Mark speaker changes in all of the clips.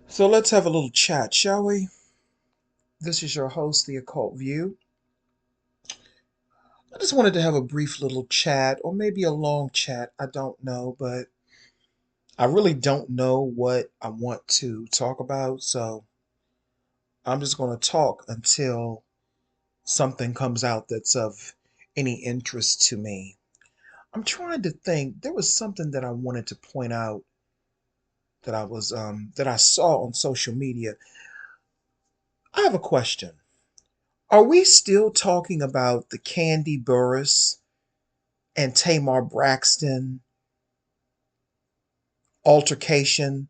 Speaker 1: So let's have a little chat, shall we? This is your host, The Occult View. I just wanted to have a brief little chat, or maybe a long chat. I don't know, but I really don't know what I want to talk about. So I'm just going to talk until something comes out that's of any interest to me. I'm trying to think. There was something that I wanted to point out that I saw on social media. I have a question. Are we still talking about the Kandi Burris and Tamar Braxton altercation?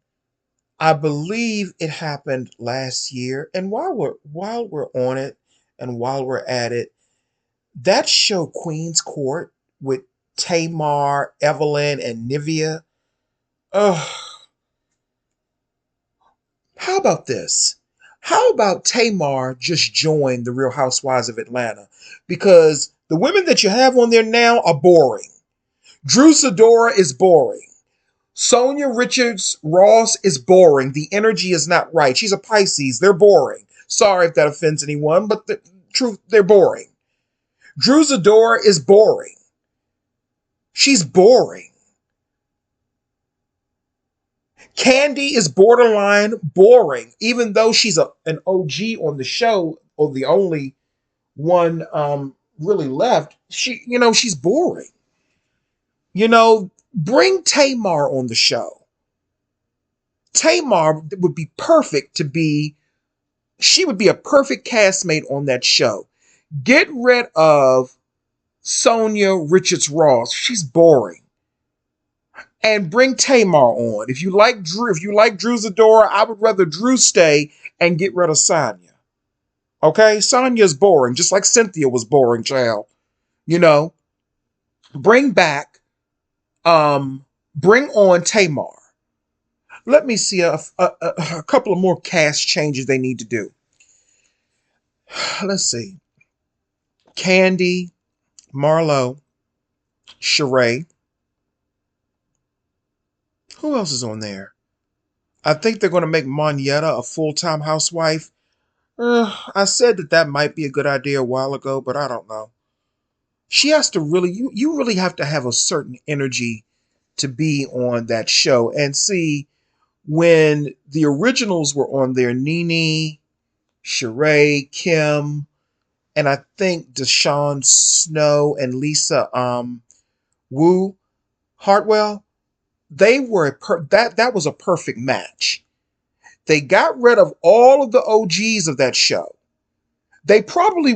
Speaker 1: I believe it happened last year. And while we're on it and while we're at it, that show Queen's Court with Tamar, Evelyn, and Nivea. Ugh. How about this? How about Tamar just join the Real Housewives of Atlanta? Because the women that you have on there now are boring. Drew Sidora is boring. Sonia Richards Ross is boring. The energy is not right. She's a Pisces. They're boring. Sorry if that offends anyone, but the truth, they're boring. Drew Sidora is boring. She's boring. Kandi is borderline boring, even though she's an OG on the show, or the only one really left. She's boring. Bring Tamar on the show. Tamar would be perfect to be, she would be a perfect castmate on that show. Get rid of Sonia Richards Ross. She's boring. And bring Tamar on. If you like Drew Zadora, I would rather Drew stay and get rid of Sonya. Okay? Sonya's boring, just like Cynthia was boring, child. You know, bring back, bring on Tamar. Let me see a couple of more cast changes they need to do. Let's see. Kandi, Marlo, Sheree. Who else is on there? I think they're going to make Monietta a full-time housewife. I said that might be a good idea a while ago, but I don't know. She has to really, you really have to have a certain energy to be on that show. And see, when the originals were on there, Nene, Sheree, Kim, and I think Deshawn Snow and Lisa Wu Hartwell, they were that was a perfect match. They got rid of all of the OGs of that show. They probably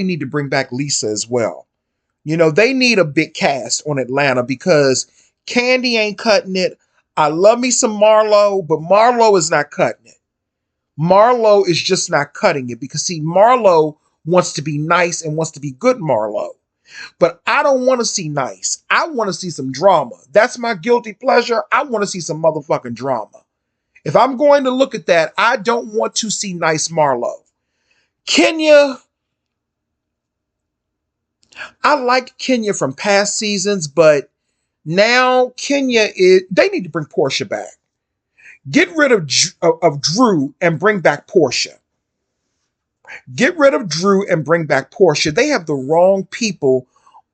Speaker 1: need to bring back Lisa as well. They need a big cast on Atlanta because Kandi ain't cutting it. I love me some Marlo, but Marlo is not cutting it. Marlo is just not cutting it because, see, Marlo wants to be nice and wants to be good Marlo. But I don't want to see nice. I want to see some drama. That's my guilty pleasure. I want to see some motherfucking drama. If I'm going to look at that, I don't want to see nice Marlo. Kenya, I like Kenya from past seasons, but now they need to bring Portia back. Get rid of Drew and bring back Portia. Get rid of Drew and bring back Portia. They have the wrong people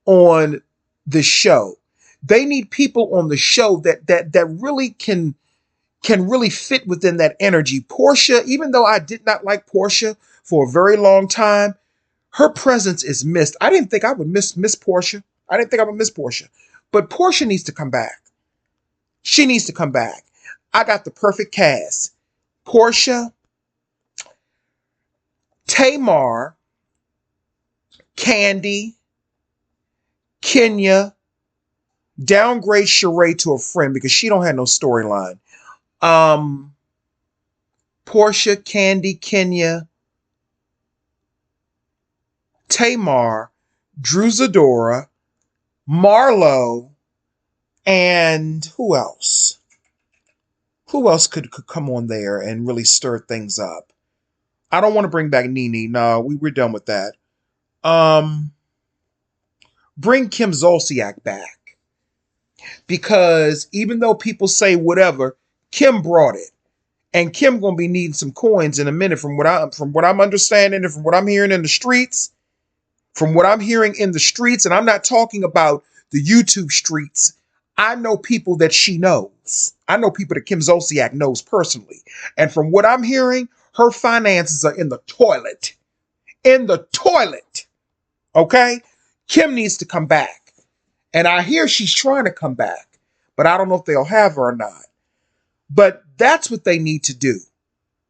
Speaker 1: on the show. They need people on the show that really can really fit within that energy. Portia, even though I did not like Portia for a very long time, her presence is missed. I didn't think I would miss Portia. I didn't think I would miss Portia. But Portia needs to come back. She needs to come back. I got the perfect cast. Portia, Tamar, Kandi, Kenya, downgrade Sheree to a friend because she don't have no storyline. Um, Portia, Kandi, Kenya, Tamar, Drew Zadora, Marlo, and who else? Who else could come on there and really stir things up? I don't want to bring back Nene. No, we're done with that. Um, Bring Kim Zolciak back because even though people say whatever, Kim brought it. And Kim gonna be needing some coins in a minute from what I'm understanding and from what I'm hearing in the streets. From what I'm hearing in the streets, and I'm not talking about the YouTube streets. I know people that she knows. I know people that Kim Zolciak knows personally. And from what I'm hearing, her finances are in the toilet. In the toilet. Okay? Kim needs to come back. And I hear she's trying to come back. But I don't know if they'll have her or not. But that's what they need to do.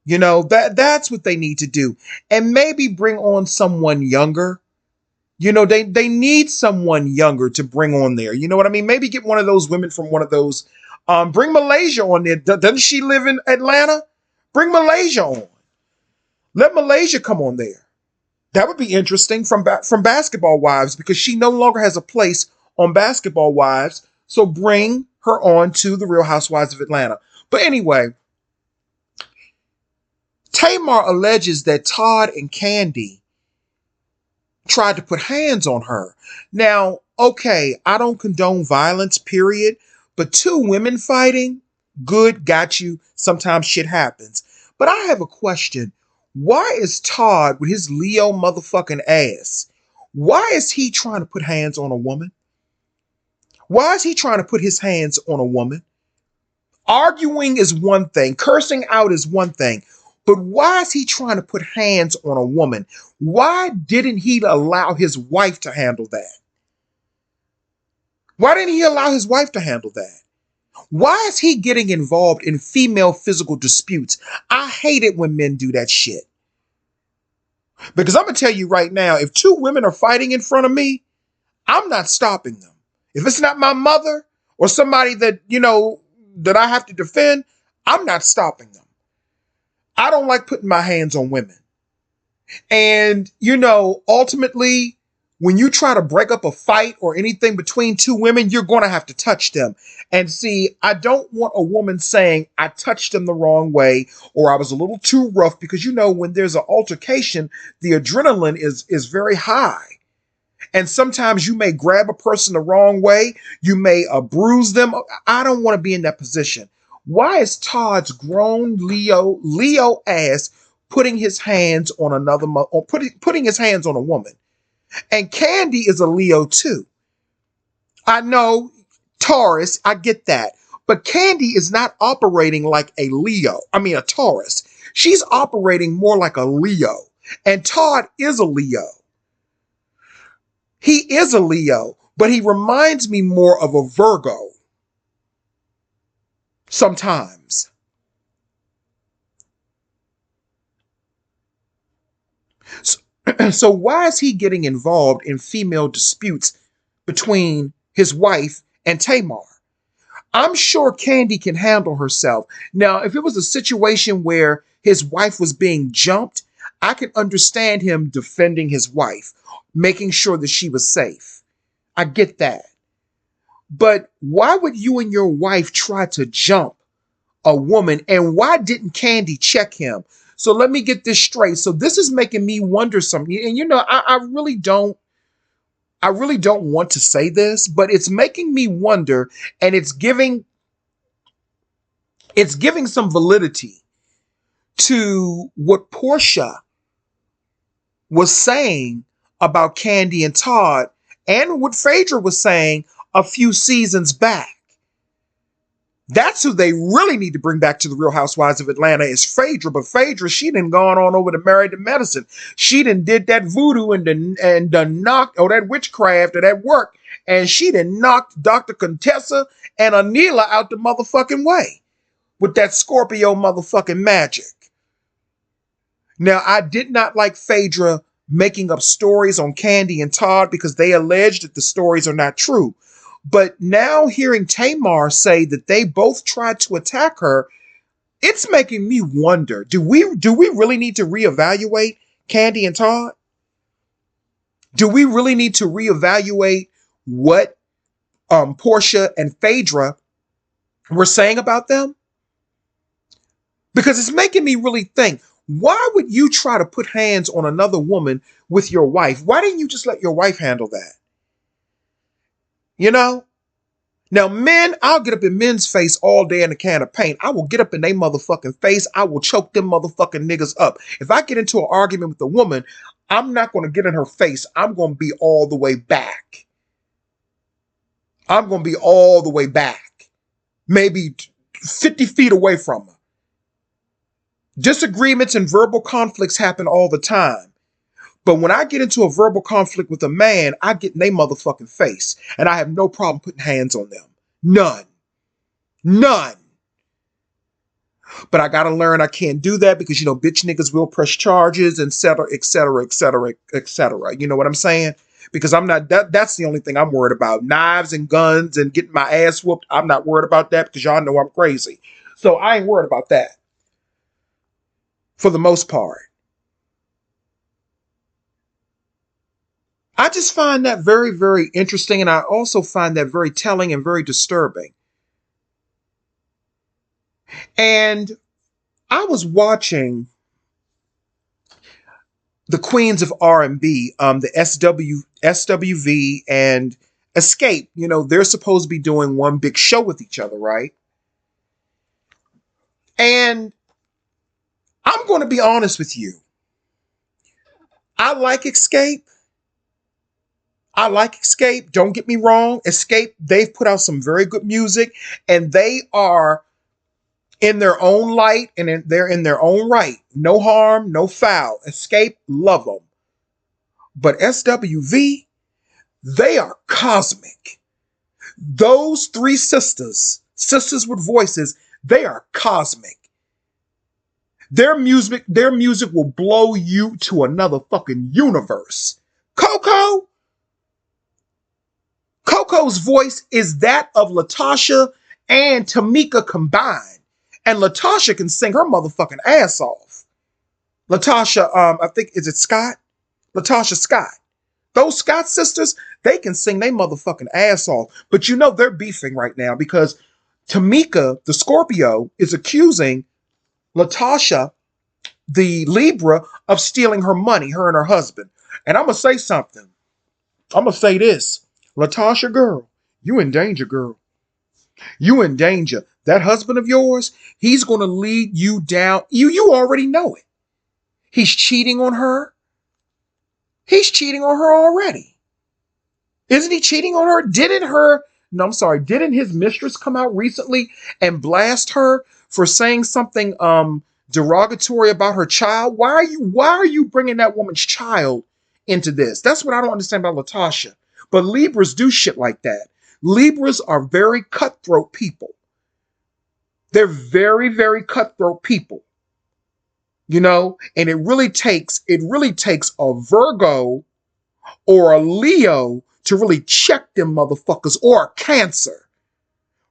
Speaker 1: You know, that's what they need to do. And maybe bring on someone younger. You know, they need someone younger to bring on there. You know what I mean? Maybe get one of those women from one of those. Bring Malaysia on there. Doesn't she live in Atlanta? Bring Malaysia on. Let Malaysia come on there. That would be interesting from Basketball Wives, because she no longer has a place on Basketball Wives. So bring her on to the Real Housewives of Atlanta. But anyway, Tamar alleges that Todd and Kandi tried to put hands on her. Now, okay, I don't condone violence, period. But two women fighting, good, got you. Sometimes shit happens. But I have a question. Why is Todd, with his Leo motherfucking ass, why is he trying to put hands on a woman? Why is he trying to put his hands on a woman? Arguing is one thing. Cursing out is one thing. But why is he trying to put hands on a woman? Why didn't he allow his wife to handle that? Why didn't he allow his wife to handle that? Why is he getting involved in female physical disputes? I hate it when men do that shit. Because I'm going to tell you right now, if two women are fighting in front of me, I'm not stopping them. If it's not my mother or somebody that, you know, that I have to defend, I'm not stopping them. I don't like putting my hands on women. And, you know, ultimately, when you try to break up a fight or anything between two women, you're going to have to touch them. And see, I don't want a woman saying I touched them the wrong way or I was a little too rough, because, you know, when there's an altercation, the adrenaline is very high. And sometimes you may grab a person the wrong way. You may bruise them. I don't want to be in that position. Why is Todd's grown Leo ass putting his hands on putting his hands on a woman? And Kandi is a Leo too. I know, Taurus, I get that. But Kandi is not operating like a Taurus. She's operating more like a Leo. And Todd is a Leo. He is a Leo, but he reminds me more of a Virgo. Sometimes. So why is he getting involved in female disputes between his wife and Tamar? I'm sure Kandi can handle herself. Now, if it was a situation where his wife was being jumped, I can understand him defending his wife, making sure that she was safe. I get that. But why would you and your wife try to jump a woman? And why didn't Kandi check him? So let me get this straight. So this is making me wonder something. And you know, I really don't want to say this, but it's making me wonder, and it's giving some validity to what Portia was saying about Kandi and Todd, and what Phaedra was saying a few seasons back. That's who they really need to bring back to the Real Housewives of Atlanta, is Phaedra. But Phaedra, she done gone on over to Married to Medicine. She done did that voodoo and done knocked, or that witchcraft or that work. And she done knocked Dr. Contessa and Anila out the motherfucking way with that Scorpio motherfucking magic. Now, I did not like Phaedra making up stories on Kandi and Todd, because they allege that the stories are not true. But now hearing Tamar say that they both tried to attack her, it's making me wonder, do we really need to reevaluate Kandi and Todd? Do we really need to reevaluate what Portia and Phaedra were saying about them? Because it's making me really think, why would you try to put hands on another woman with your wife? Why didn't you just let your wife handle that? You know? Now, men, I'll get up in men's face all day in a can of paint. I will get up in their motherfucking face. I will choke them motherfucking niggas up. If I get into an argument with a woman, I'm not going to get in her face. I'm going to be all the way back. I'm going to be all the way back. Maybe 50 feet away from her. Disagreements and verbal conflicts happen all the time. But when I get into a verbal conflict with a man, I get in their motherfucking face. And I have no problem putting hands on them. None. None. But I gotta learn I can't do that because, bitch niggas will press charges, et cetera, et cetera, et cetera, et cetera. You know what I'm saying? Because I'm not, that's the only thing I'm worried about. Knives and guns and getting my ass whooped. I'm not worried about that because y'all know I'm crazy. So I ain't worried about that. For the most part. I just find that very, very interesting, and I also find that very telling and very disturbing. And I was watching the Queens of R&B, the SWV and Escape. They're supposed to be doing one big show with each other, right? And I'm going to be honest with you. I like Escape. Don't get me wrong. Escape, they've put out some very good music, and they are in their own light, and they're in their own right. No harm, no foul. Escape, love them. But SWV, they are cosmic. Those three sisters with voices, they are cosmic. Their music will blow you to another fucking universe. Coco's voice is that of Latasha and Tamika combined. And Latasha can sing her motherfucking ass off. Latasha, I think, is it Scott? Latasha Scott. Those Scott sisters, they can sing their motherfucking ass off. But they're beefing right now because Tamika, the Scorpio, is accusing Latasha, the Libra, of stealing her money, her and her husband. And I'm going to say something. I'm going to say this. Latasha, girl, you in danger, girl. You in danger. That husband of yours, he's going to lead you down. You already know it. He's cheating on her. He's cheating on her already. Isn't he cheating on her? Didn't his mistress come out recently and blast her for saying something derogatory about her child? Why are you bringing that woman's child into this? That's what I don't understand about Latasha. But Libras do shit like that. Libras are very cutthroat people. They're very, very cutthroat people. And it really takes a Virgo or a Leo to really check them motherfuckers, or a Cancer.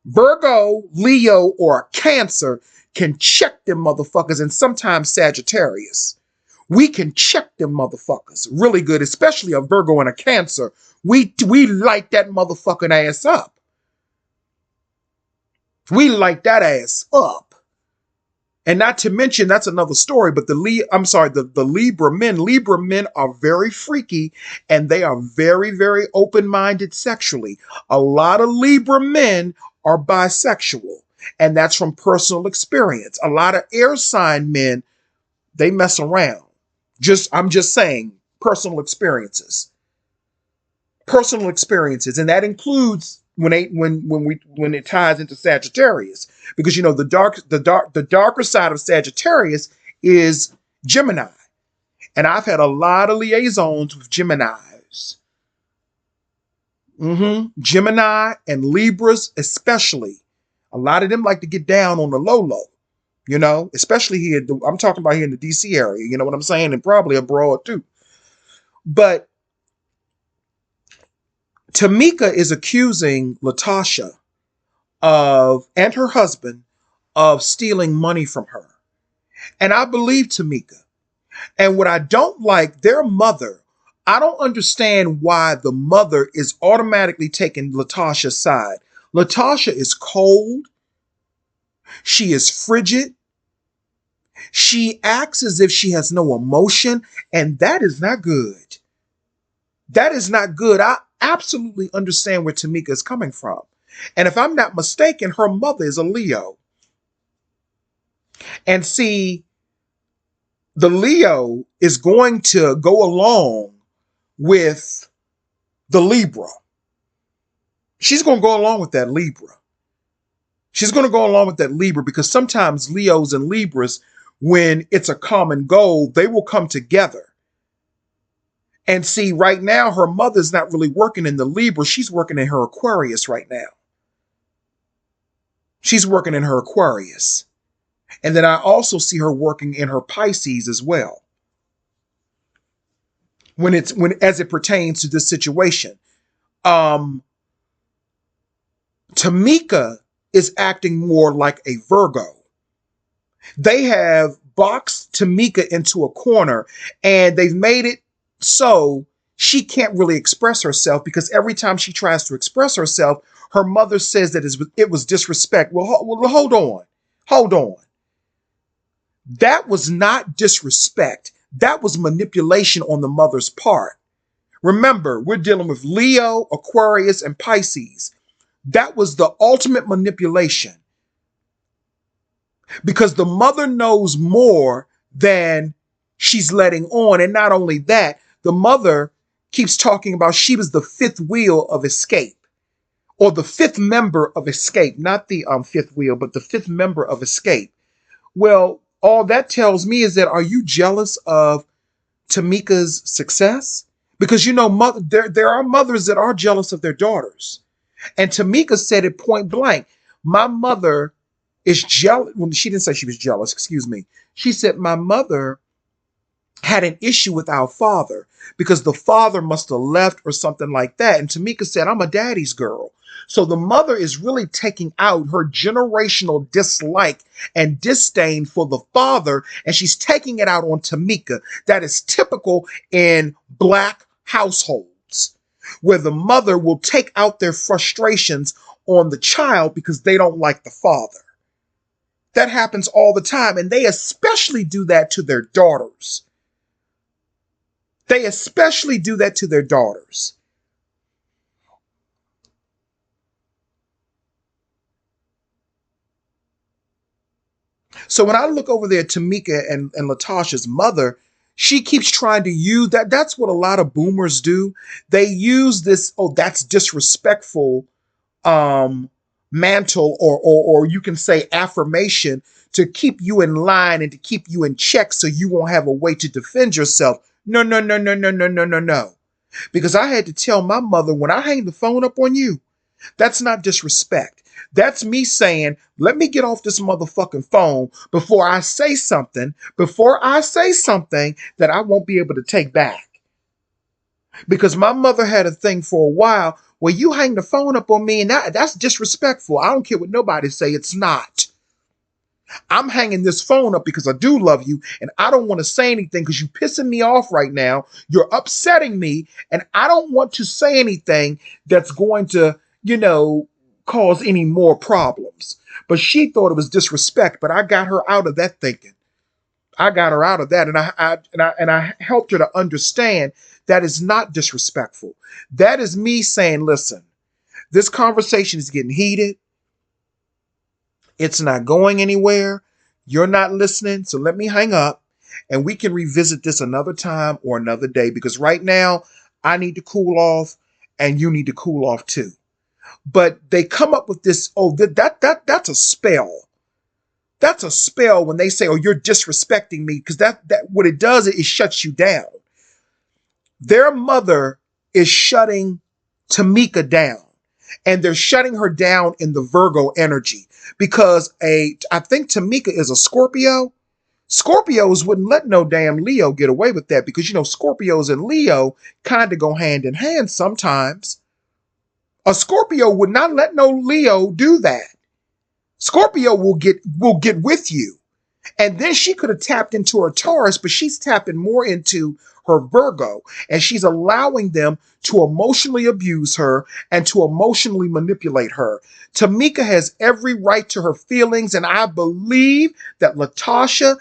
Speaker 1: Virgo, Leo, or a Cancer can check them motherfuckers, and sometimes Sagittarius. We can check them motherfuckers really good, especially a Virgo and a Cancer. We light that motherfucking ass up. We light that ass up. And not to mention, that's another story, but the Libra men are very freaky, and they are very, very open-minded sexually. A lot of Libra men are bisexual, and that's from personal experience. A lot of air sign men, they mess around. I'm just saying, personal experiences, and that includes when it ties into Sagittarius, because the darker side of Sagittarius is Gemini, and I've had a lot of liaisons with Geminis. Gemini and Libras especially. A lot of them like to get down on the low, especially here. I'm talking about here in the DC area, you know what I'm saying, and probably abroad too. But Tamika is accusing Latasha and her husband of stealing money from her. And I believe Tamika. And what I don't like, their mother, I don't understand why the mother is automatically taking Latasha's side. Latasha is cold. She is frigid. She acts as if she has no emotion, and that is not good. That is not good. I absolutely understand where Tamika is coming from. And if I'm not mistaken, her mother is a Leo. And see, the Leo is going to go along with the Libra. She's going to go along with that Libra. She's going to go along with that Libra because sometimes Leos and Libras, when it's a common goal, they will come together. And see, right now, her mother's not really working in the Libra. She's working in her Aquarius right now. She's working in her Aquarius. And then I also see her working in her Pisces as well. As it pertains to this situation. Tamika is acting more like a Virgo. They have boxed Tamika into a corner and they've made it so she can't really express herself because every time she tries to express herself, her mother says that it was disrespect. Well, hold on. Hold on. That was not disrespect. That was manipulation on the mother's part. Remember, we're dealing with Leo, Aquarius, and Pisces. That was the ultimate manipulation. Because the mother knows more than she's letting on. And not only that, the mother keeps talking about she was the fifth wheel of escape. Or the fifth member of escape. Not the fifth wheel, but the fifth member of escape. Well, all that tells me is that, are you jealous of Tamika's success? Because, there are mothers that are jealous of their daughters. And Tamika said it point blank. My mother is jealous. Well, she didn't say she was jealous. Excuse me. She said my mother had an issue with our father because the father must have left or something like that. And Tamika said, I'm a daddy's girl. So the mother is really taking out her generational dislike and disdain for the father, and she's taking it out on Tamika. That is typical in Black households, where the mother will take out their frustrations on the child because they don't like the father. That happens all the time, and they especially do that to their daughters. They especially do that to their daughters. So when I look over there at Tamika and Latasha's mother, she keeps trying to use that. That's what a lot of boomers do. They use this, oh, that's disrespectful mantle or you can say affirmation to keep you in line and to keep you in check so you won't have a way to defend yourself. No, no, no, no, no, no, no, no, no. Because I had to tell my mother, when I hang the phone up on you, that's not disrespect. That's me saying, let me get off this motherfucking phone before I say something that I won't be able to take back. Because my mother had a thing for a while where you hang the phone up on me and that's disrespectful. I don't care what nobody say, it's not. I'm hanging this phone up because I do love you and I don't want to say anything because you're pissing me off right now. You're upsetting me and I don't want to say anything that's going to, cause any more problems. But she thought it was disrespect, but I got her out of that thinking. I got her out of that and I helped her to understand that is not disrespectful. That is me saying, listen, this conversation is getting heated. It's not going anywhere. You're not listening. So let me hang up and we can revisit this another time or another day because right now I need to cool off and you need to cool off too. But they come up with this, that's a spell. That's a spell when they say, oh, you're disrespecting me, because that what it does is it shuts you down. Their mother is shutting Tamika down. And they're shutting her down in the Virgo energy because I think Tamika is a Scorpio. Scorpios wouldn't let no damn Leo get away with that because, Scorpios and Leo kind of go hand in hand sometimes. A Scorpio would not let no Leo do that. Scorpio will get with you. And then she could have tapped into her Taurus, but she's tapping more into her Virgo. And she's allowing them to emotionally abuse her and to emotionally manipulate her. Tamika has every right to her feelings. And I believe that Latasha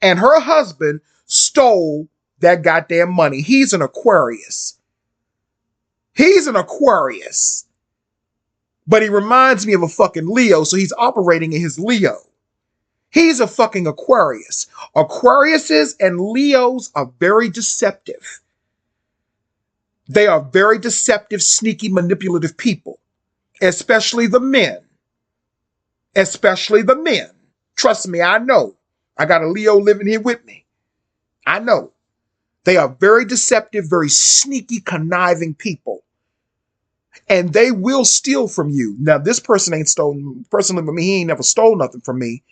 Speaker 1: and her husband stole that goddamn money. He's an Aquarius. He's an Aquarius. But he reminds me of a fucking Leo, so he's operating in his Leo. He's a fucking Aquarius. Aquariuses and Leos are very deceptive. They are very deceptive, sneaky, manipulative people, especially the men. Especially the men. Trust me, I know. I got a Leo living here with me. I know. They are very deceptive, very sneaky, conniving people. And they will steal from you. Now, this person ain't stolen. Personally, with me, he ain't never stole nothing from me.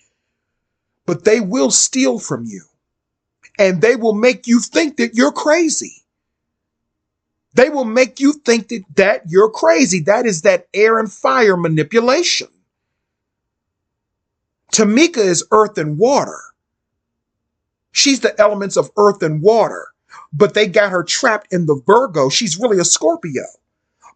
Speaker 1: But they will steal from you. And they will make you think that you're crazy. They will make you think that you're crazy. That is that air and fire manipulation. Tamika is earth and water. She's the elements of earth and water. But they got her trapped in the Virgo. She's really a Scorpio.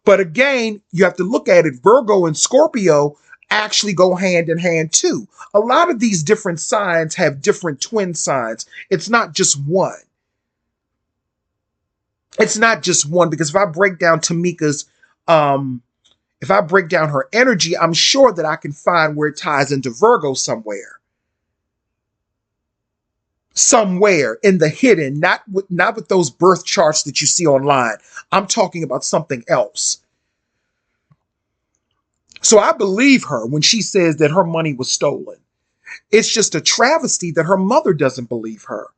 Speaker 1: But again, you have to look at it. Virgo and Scorpio actually go hand in hand too. A lot of these different signs have different twin signs. It's not just one. It's not just one, because if I break down Tamika's, if I break down her energy, I'm sure that I can find where it ties into Virgo somewhere. Somewhere in the hidden, not with those birth charts that you see online. I'm talking about something else. So I believe her when she says that her money was stolen. It's just a travesty that her mother doesn't believe her.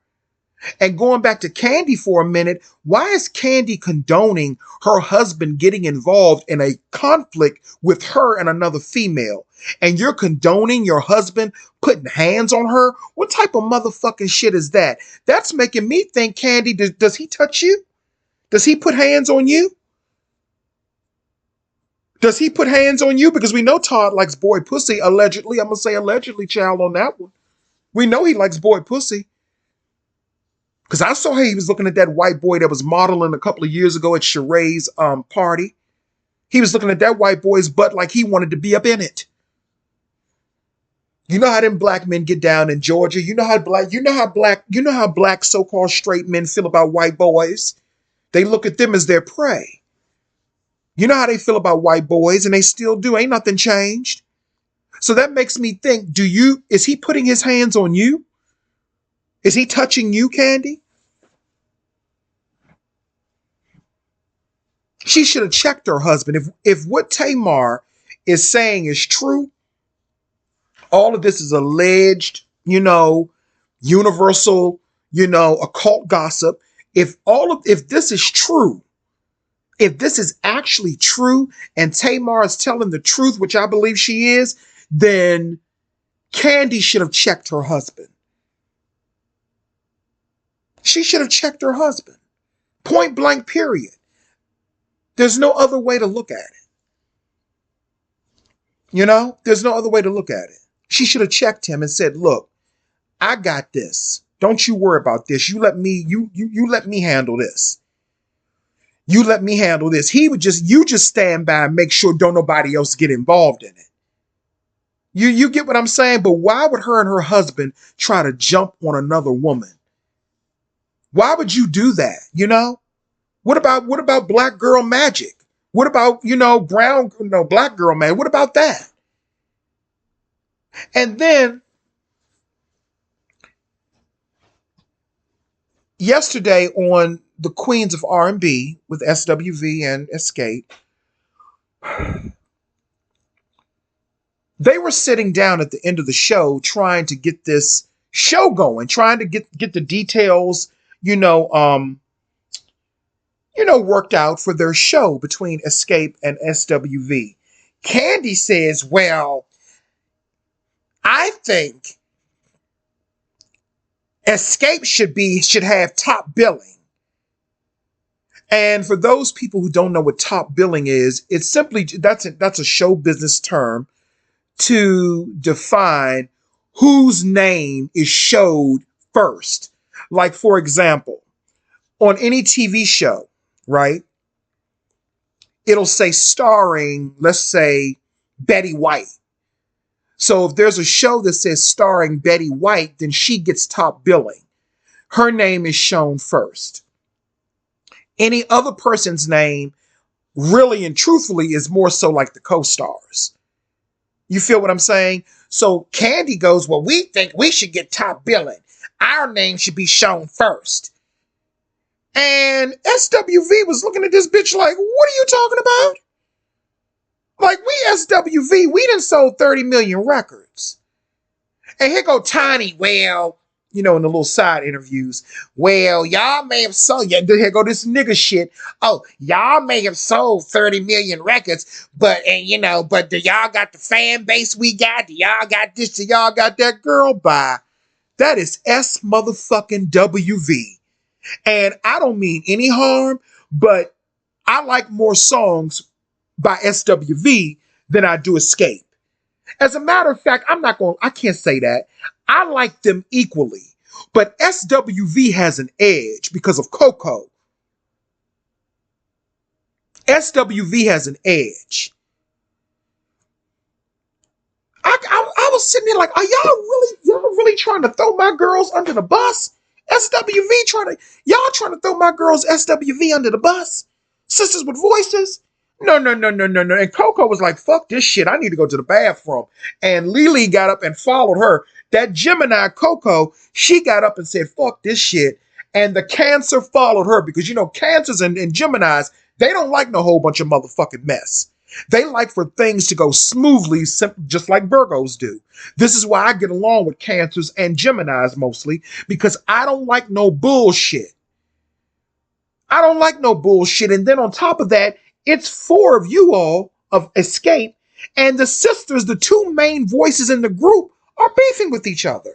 Speaker 1: And going back to Kandi for a minute, why is Kandi condoning her husband getting involved in a conflict with her and another female? And you're condoning your husband putting hands on her? What type of motherfucking shit is that? That's making me think, Kandi, does he touch you? Does he put hands on you? Does he put hands on you? Because we know Todd likes boy pussy, allegedly. I'm going to say allegedly, child, on that one. We know he likes boy pussy. Because I saw how he was looking at that white boy that was modeling a couple of years ago at Sheree's party. He was looking at that white boy's butt like he wanted to be up in it. You know how them black men get down in Georgia. You know how black so-called straight men feel about white boys. They look at them as their prey. You know how they feel about white boys, and they still do. Ain't nothing changed. So that makes me think, is he putting his hands on you? Is he touching you, Kandi? She should have checked her husband. If what Tamar is saying is true, all of this is alleged, universal, occult gossip. If this is true, if this is actually true, and Tamar is telling the truth, which I believe she is, then Kandi should have checked her husband. She should have checked her husband. Point blank, period. There's no other way to look at it. There's no other way to look at it. She should have checked him and said, look, I got this. Don't you worry about this. You let me handle this. You let me handle this. You just stand by and make sure don't nobody else get involved in it. You get what I'm saying? But why would her and her husband try to jump on another woman? Why would you do that? What about black girl magic? What about, black girl man? What about that? And then yesterday on the Queens of R&B with SWV and Escape, they were sitting down at the end of the show trying to get this show going, trying to get the details, worked out for their show between Escape and SWV. Kandi says, well, I think Escape should have top billing. And for those people who don't know what top billing is, it's simply that's a show business term to define whose name is showed first. Like, for example, on any TV show, right? It'll say starring, let's say, Betty White. So if there's a show that says starring Betty White, then she gets top billing. Her name is shown first. Any other person's name really and truthfully is more so like the co-stars. You feel what I'm saying? So Kandi goes, well, we think we should get top billing. Our name should be shown first. And SWV was looking at this bitch like, what are you talking about? Like, we SWV, we done sold 30 million records. And here go Tiny, well, in the little side interviews, well, y'all may have sold, yeah, here go this nigga shit. Oh, y'all may have sold 30 million records, but do y'all got the fan base we got? Do y'all got this? Do y'all got that? Girl, bye. That is S motherfucking WV. And I don't mean any harm, but I like more songs by SWV than I do Escape. As a matter of fact, I can't say that. I like them equally, but SWV has an edge because of Coco. SWV has an edge. I was sitting there like, are y'all really trying to throw my girls under the bus? Y'all trying to throw my girls SWV under the bus? Sisters with Voices? No. And Coco was like, fuck this shit. I need to go to the bathroom. And Lily got up and followed her. That Gemini Coco, she got up and said, fuck this shit. And the Cancer followed her because, Cancers and Geminis, they don't like no whole bunch of motherfucking mess. They like for things to go smoothly, just like Virgos do. This is why I get along with Cancers and Geminis mostly, because I don't like no bullshit. I don't like no bullshit. And then on top of that, it's 4 of you all of Escape, and the sisters, the 2 main voices in the group, are beefing with each other.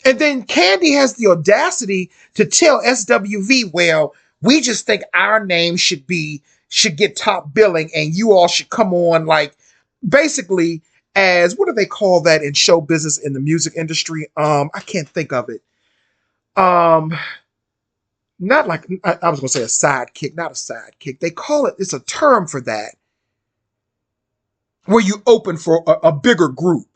Speaker 1: And then Kandi has the audacity to tell SWV, well, we just think our name should get top billing, and you all should come on like basically as, what do they call that in show business in the music industry? I can't think of it. Not like, I was going to say a sidekick, not a sidekick. They call it, it's a term for that, where you open for a bigger group.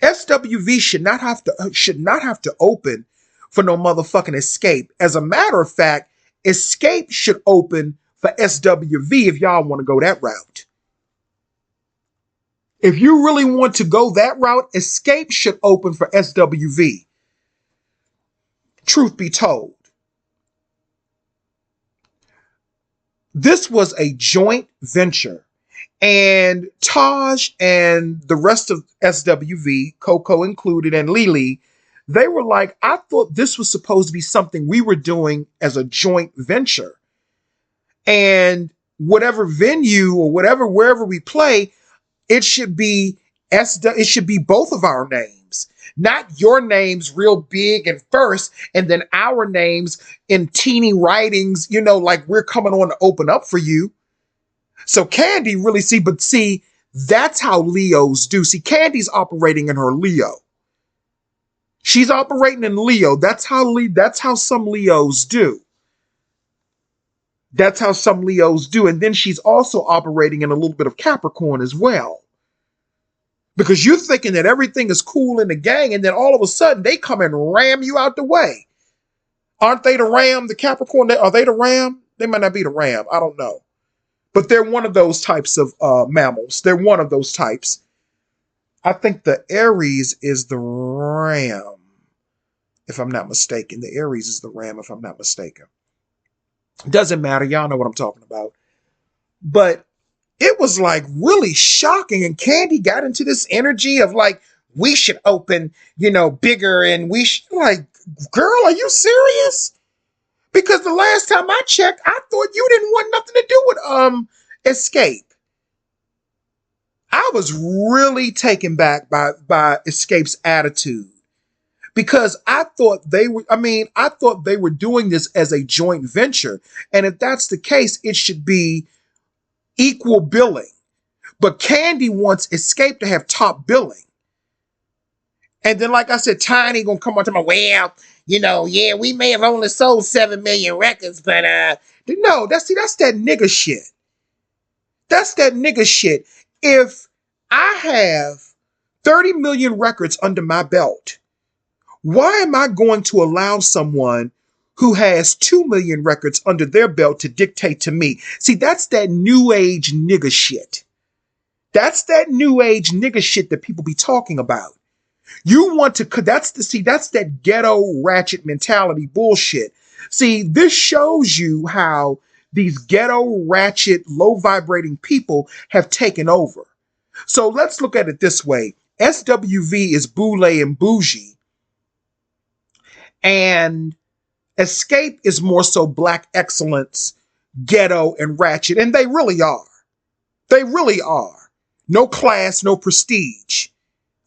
Speaker 1: SWV should not have to open for no motherfucking Escape. As a matter of fact, Escape should open for SWV if y'all want to go that route. If you really want to go that route, Escape should open for SWV. Truth be told. This was a joint venture, and Taj and the rest of SWV, Coco included, and Lily, they were like, I thought this was supposed to be something we were doing as a joint venture. And whatever venue or wherever we play, it should be both of our names. Not your names real big and first, and then our names in teeny writings, like we're coming on to open up for you. So Kandi really see, that's how Leos do. See, Kandi's operating in her Leo. She's operating in Leo. That's how some Leos do. That's how some Leos do. And then she's also operating in a little bit of Capricorn as well. Because you're thinking that everything is cool in the gang, and then all of a sudden they come and ram you out the way. Aren't they the ram, the Capricorn? Are they the ram? They might not be the ram. I don't know. But they're one of those types of mammals. They're one of those types. I think the Aries is the ram, if I'm not mistaken. The Aries is the ram, if I'm not mistaken. Doesn't matter. Y'all know what I'm talking about. But it was like really shocking. And Kandi got into this energy of like, we should open, bigger, and we should, like, girl, are you serious? Because the last time I checked, I thought you didn't want nothing to do with Escape. I was really taken back by Escape's attitude. Because I thought they were doing this as a joint venture. And if that's the case, it should be equal billing. But Kandi wants Escape to have top billing. And then, like I said, Tiny gonna come on to my, well, yeah, we may have only sold 7 million records, but no, that's that nigga shit. That's that nigga shit. If I have 30 million records under my belt, why am I going to allow someone who has 2 million records under their belt to dictate to me. See, that's that new age nigga shit. That's that new age nigga shit that people be talking about. You want to, that's that ghetto ratchet mentality bullshit. See, this shows you how these ghetto ratchet low vibrating people have taken over. So let's look at it this way. SWV is boule and bougie, and Escape is more so black excellence, ghetto and ratchet, and they really are. They really are. No class, no prestige.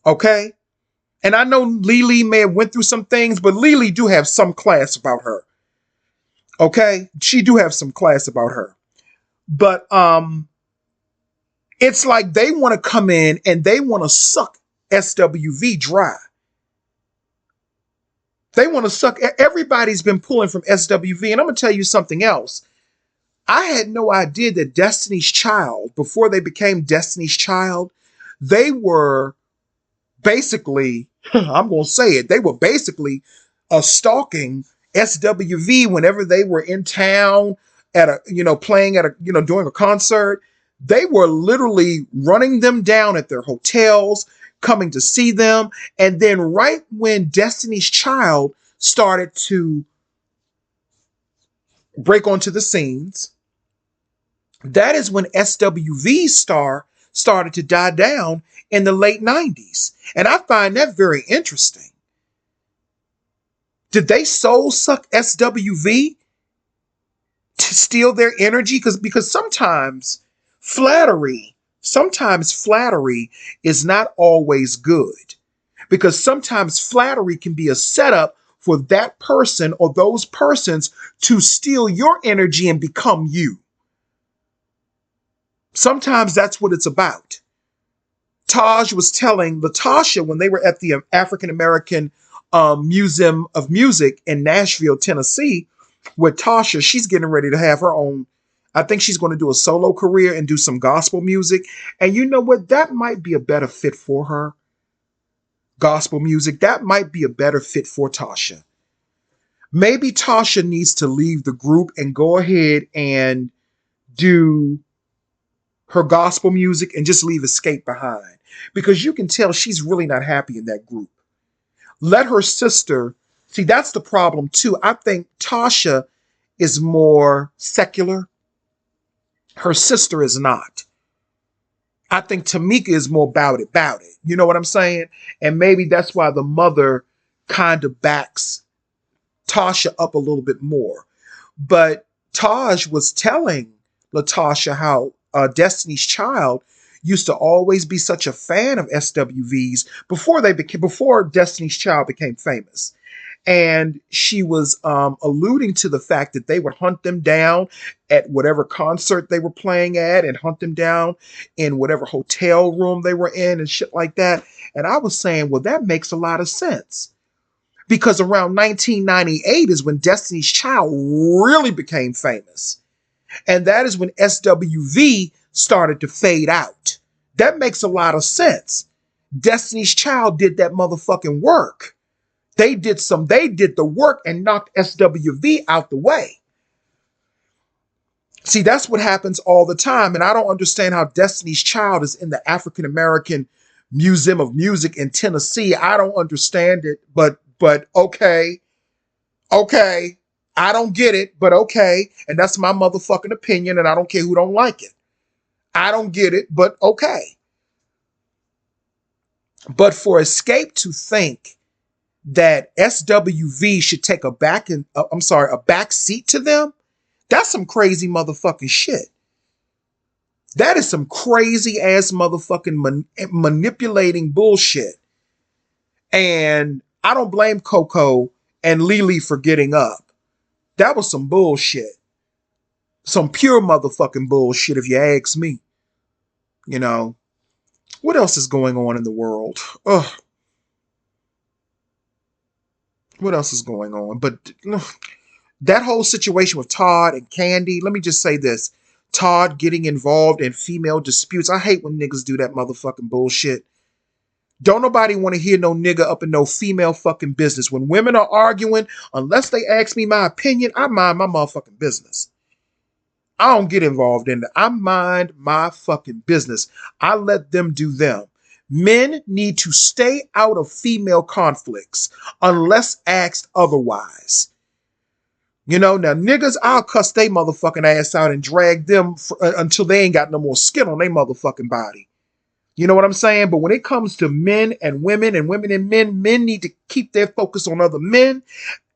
Speaker 1: Okay? And I know Lily may have went through some things, but Lily do have some class about her. Okay? She do have some class about her. But it's like they want to come in and they want to suck SWV dry. They want to suck. Everybody's been pulling from SWV. And I'm going to tell you something else. I had no idea that Destiny's Child, before they became Destiny's Child, they were basically, I'm going to say it, they were basically stalking SWV whenever they were in town at a, playing at a, doing a concert. They were literally running them down at their hotels, coming to see them. And then right when Destiny's Child started to break onto the scenes, that is when SWV's star started to die down in the late 90s. And I find that very interesting. Did they soul suck SWV to steal their energy? Because sometimes flattery is not always good. Because sometimes flattery can be a setup for that person or those persons to steal your energy and become you. Sometimes that's what it's about. Taj was telling Latasha when they were at the African American Museum of Music in Nashville, Tennessee, with Tasha, she's getting ready to have her own. I think she's going to do a solo career and do some gospel music. And you know what? That might be a better fit for her. Gospel music, that might be a better fit for Tasha. Maybe Tasha needs to leave the group and go ahead and do her gospel music and just leave Escape behind. Because you can tell she's really not happy in that group. Let her sister, see, that's the problem too. I think Tasha is more secular. Her sister is not. I think Tamika is more about it. You know what I'm saying? And maybe that's why the mother kind of backs Tasha up a little bit more. But Taj was telling Latasha how Destiny's Child used to always be such a fan of SWVs before Destiny's Child became famous. And she was alluding to the fact that they would hunt them down at whatever concert they were playing at and hunt them down in whatever hotel room they were in and shit like that. And I was saying, well, that makes a lot of sense. Because around 1998 is when Destiny's Child really became famous. And that is when SWV started to fade out. That makes a lot of sense. Destiny's Child did that motherfucking work. They did the work and knocked SWV out the way. See, that's what happens all the time. And I don't understand how Destiny's Child is in the African American Museum of Music in Tennessee. I don't understand it, but okay. Okay. I don't get it, but okay. And that's my motherfucking opinion, and I don't care who don't like it. I don't get it, but okay. But for Escape to think that SWV should take a back seat to them, that's some crazy motherfucking shit. That is some crazy ass motherfucking manipulating bullshit. And I don't blame Coco and Lily for getting up. That was some bullshit. Some pure motherfucking bullshit, if you ask me. You know, what else is going on in the world? Ugh. What else is going on? But that whole situation with Todd and Kandi, let me just say this. Todd getting involved in female disputes. I hate when niggas do that motherfucking bullshit. Don't nobody want to hear no nigga up in no female fucking business. When women are arguing, unless they ask me my opinion, I mind my motherfucking business. I don't get involved in it. I mind my fucking business. I let them do them. Men need to stay out of female conflicts unless asked otherwise. You know, now niggas, I'll cuss they motherfucking ass out and drag them until they ain't got no more skin on their motherfucking body. You know what I'm saying? But when it comes to men and women and men, men need to keep their focus on other men.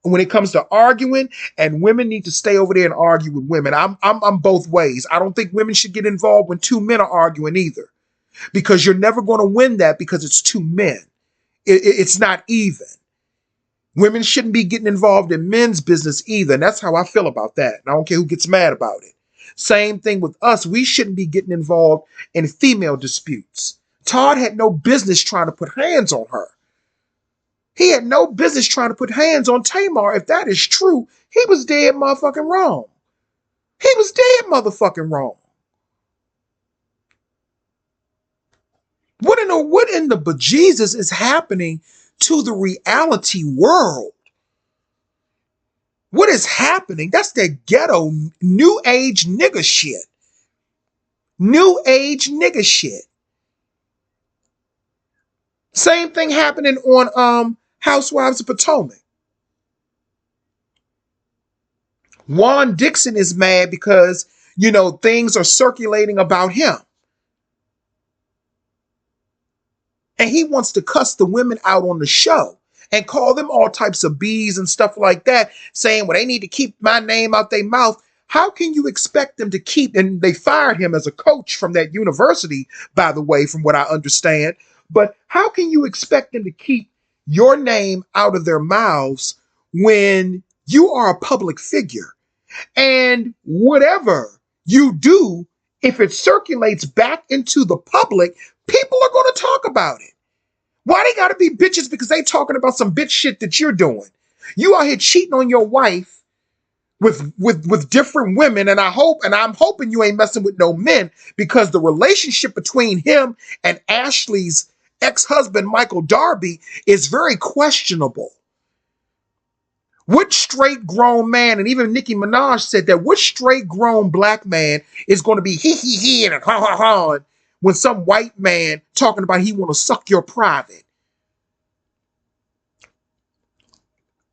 Speaker 1: When it comes to arguing, and women need to stay over there and argue with women. I'm both ways. I don't think women should get involved when two men are arguing either, because you're never going to win that because it's two men. It's not even. Women shouldn't be getting involved in men's business either. And that's how I feel about that. And I don't care who gets mad about it. Same thing with us. We shouldn't be getting involved in female disputes. Todd had no business trying to put hands on her. He had no business trying to put hands on Tamar. If that is true, he was dead motherfucking wrong. He was dead motherfucking wrong. What in the bejesus is happening to the reality world? What is happening? That's that ghetto new age nigga shit. New age nigga shit. Same thing happening on Housewives of Potomac. Juan Dixon is mad because, you know, things are circulating about him. And he wants to cuss the women out on the show and call them all types of B's and stuff like that, saying, well, they need to keep my name out their mouth. How can you expect them to keep, and they fired him as a coach from that university, by the way, from what I understand, but how can you expect them to keep your name out of their mouths when you are a public figure? And whatever you do, if it circulates back into the public, people are going to talk about it. Why they got to be bitches because they talking about some bitch shit that you're doing? You out here cheating on your wife with different women, and I'm hoping you ain't messing with no men, because the relationship between him and Ashley's ex-husband Michael Darby is very questionable. What straight grown man, and even Nicki Minaj said that, what straight grown black man is going to be he and ha ha ha when some white man talking about he want to suck your private?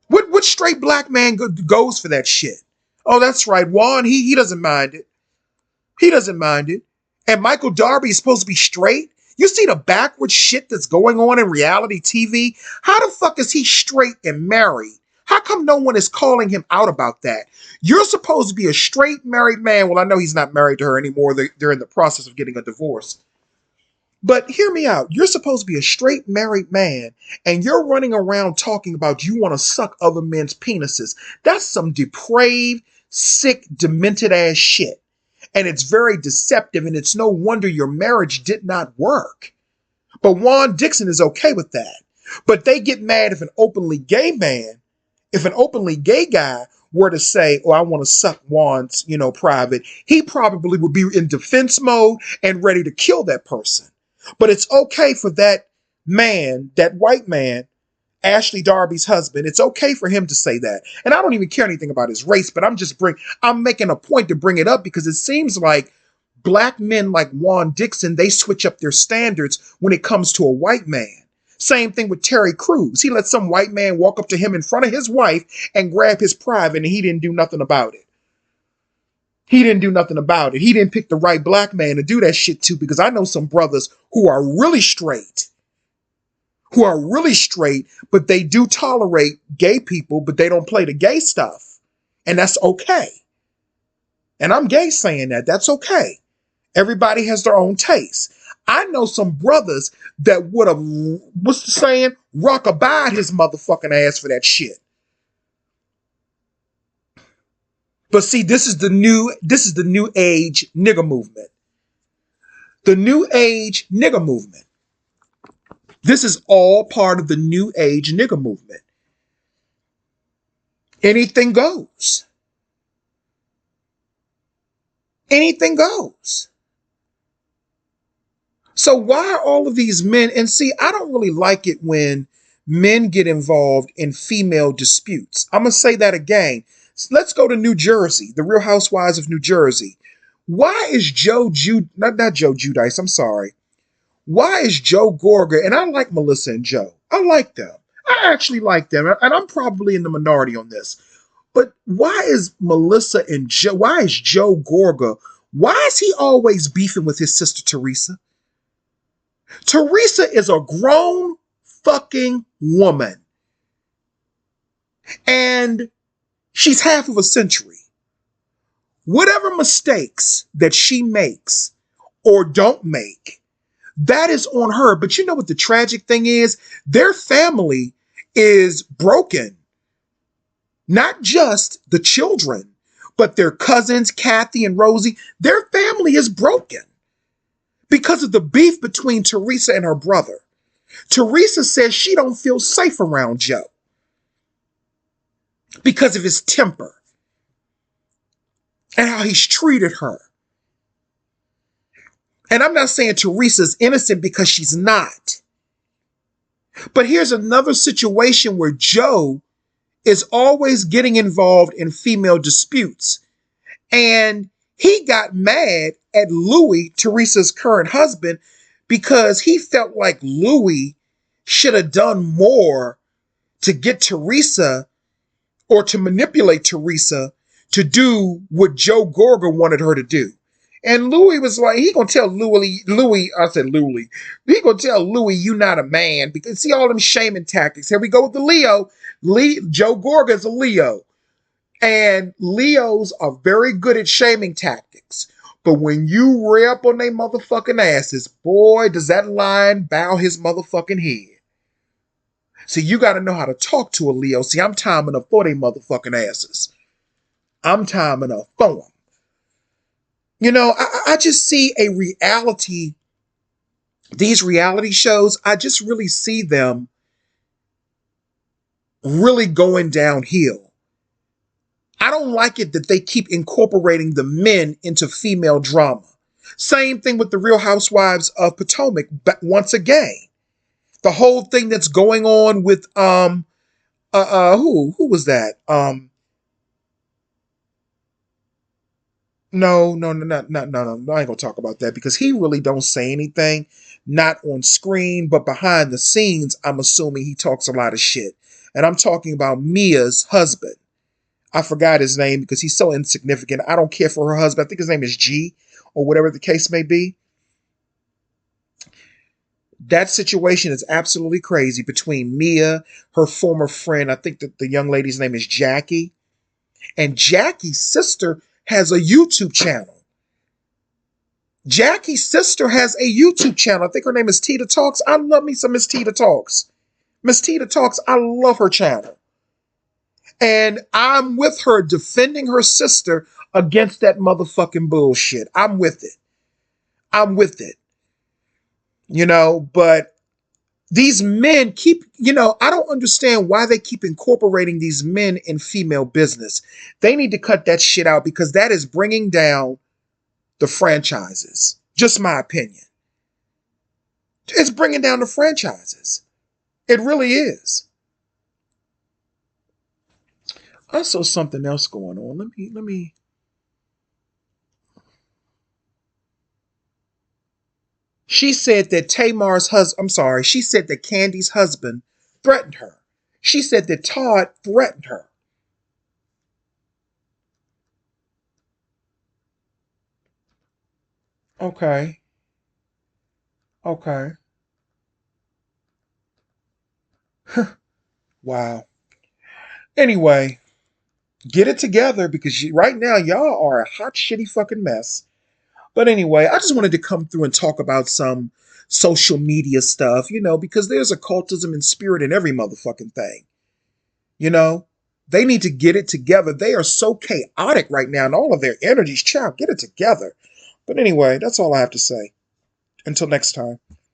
Speaker 1: What straight black man goes for that shit? Oh, that's right, Juan, he doesn't mind it. He doesn't mind it. And Michael Darby is supposed to be straight? You see the backward shit that's going on in reality TV? How the fuck is he straight and married? How come no one is calling him out about that? You're supposed to be a straight married man. Well, I know he's not married to her anymore. They're in the process of getting a divorce. But hear me out. You're supposed to be a straight married man, and you're running around talking about you want to suck other men's penises. That's some depraved, sick, demented ass shit. And it's very deceptive, and it's no wonder your marriage did not work. But Juan Dixon is okay with that. But they get mad if an openly gay guy were to say, oh, I want to suck Juan's, private, he probably would be in defense mode and ready to kill that person. But it's okay for that man, that white man, Ashley Darby's husband, it's okay for him to say that. And I don't even care anything about his race, but I'm making a point to bring it up because it seems like black men like Juan Dixon, they switch up their standards when it comes to a white man. Same thing with Terry Crews. He let some white man walk up to him in front of his wife and grab his private, and he didn't do nothing about it. He didn't do nothing about it. He didn't pick the right black man to do that shit to, because I know some brothers who are really straight, but they do tolerate gay people, but they don't play the gay stuff. And that's okay. And I'm gay saying that. That's okay. Everybody has their own taste. I know some brothers that would have, what's the saying? Rock-a-bye his motherfucking ass for that shit. But see, this is the new age nigga movement. The new age nigga movement. This is all part of the new age nigga movement. Anything goes. Anything goes. So why are all of these men? And see, I don't really like it when men get involved in female disputes. I'm gonna say that again. Let's go to New Jersey, the Real Housewives of New Jersey. Why is not Joe Judice, I'm sorry. Why is Joe Gorga, and I like Melissa and Joe. I like them. I actually like them, and I'm probably in the minority on this. But why is why is Joe Gorga, why is he always beefing with his sister Teresa? Teresa is a grown fucking woman. And she's half of a century. Whatever mistakes that she makes or don't make, that is on her. But you know what the tragic thing is? Their family is broken. Not just the children, but their cousins, Kathy and Rosie. Their family is broken because of the beef between Teresa and her brother. Teresa says she don't feel safe around Joe because of his temper and how he's treated her. And I'm not saying Teresa's innocent because she's not. But here's another situation where Joe is always getting involved in female disputes. And he got mad at Louis, Teresa's current husband, because he felt like Louis should have done more to get Teresa or to manipulate Teresa to do what Joe Gorga wanted her to do. And Louis was like, he gonna tell Louis, he gonna tell Louis, you not a man, because see all them shaming tactics. Here we go with the Leo. Joe Gorga is a Leo. And Leos are very good at shaming tactics. But when you rear up on their motherfucking asses, boy, does that lion bow his motherfucking head. See, you got to know how to talk to a Leo. See, I'm timing up for they motherfucking asses. I'm timing up for them. You know, I just see a reality, these reality shows, I just really see them really going downhill. I don't like it that they keep incorporating the men into female drama. Same thing with the Real Housewives of Potomac, but once again. The whole thing that's going on with who was that? No, I ain't gonna talk about that because he really don't say anything, not on screen, but behind the scenes, I'm assuming he talks a lot of shit. And I'm talking about Mia's husband. I forgot his name because he's so insignificant. I don't care for her husband. I think his name is G or whatever the case may be. That situation is absolutely crazy between Mia, her former friend. I think that the young lady's name is Jackie. And Jackie's sister has a YouTube channel. Jackie's sister has a YouTube channel. I think her name is Tita Talks. I love me some Miss Tita Talks. Miss Tita Talks, I love her channel. And I'm with her defending her sister against that motherfucking bullshit. I'm with it. You know, but these men keep, I don't understand why they keep incorporating these men in female business. They need to cut that shit out because that is bringing down the franchises. Just my opinion. It's bringing down the franchises. It really is. I saw something else going on. Let me. She said that she said that Kandi's husband threatened her. She said that Todd threatened her. Okay. Wow. Anyway, get it together because right now y'all are a hot, shitty fucking mess. But anyway, I just wanted to come through and talk about some social media stuff, because there's occultism and spirit in every motherfucking thing. They need to get it together. They are so chaotic right now and all of their energies, child, get it together. But anyway, that's all I have to say. Until next time.